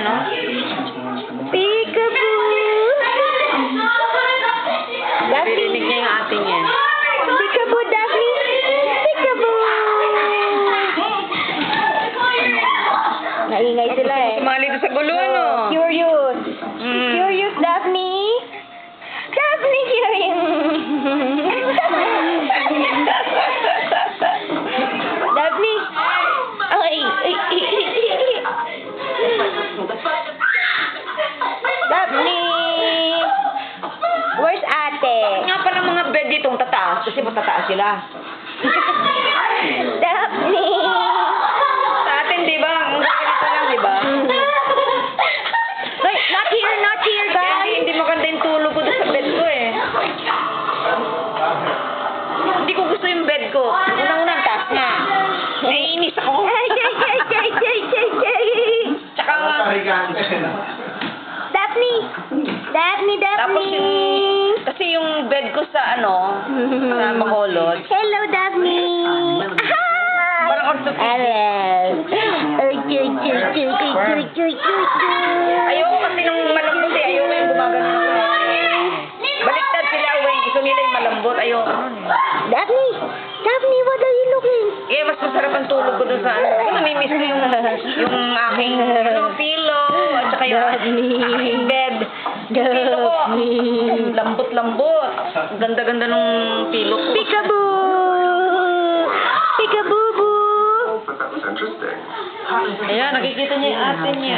no? Peekaboo! Daphne! Naririnig niya yung ate niya. Peekaboo, Daphne! Peekaboo! Naingay sila eh. Sumali doon sa gulo, ano? Curious! Mm. Curious, Daphne! Daphne, curious! Daphne! Ay! Daphne! Where's ate? Nga pala mga bed ditong tataas kasi matataas sila. Daphne! Sa atin, di ba? Ang ganito lang, di ba? Wait, not here, Kaya guys! hindi maganda yung tulog ko doon sa bed ko eh. Hindi ko gusto yung bed ko. Unang-unang taas nga. Naiinis ako. Tsaka nga. Daphne! Daphne! Tapos yung, kasi yung bed ko sa ano, sa Bacolod. Hello, Daphne! Parang orthopedic. Ayoko kasi nung malambot eh. Ayoko yung gumagano. Baliktad sila, Wayne. Gusto nila yung malambot. Ayoko nun eh. Daphne! Daphne, what are you looking? Eh, mas masarap ang tulog ko doon sa ano. Ako namimiss ko yung aking pillow. At saka yung aking bed. Yung pillow ko. Lambot-lambot. Ganda-ganda nung pillow ko. Peekaboo! Peekaboo-boo! But that was interesting. Ayan, nakikita niya yung ate niya.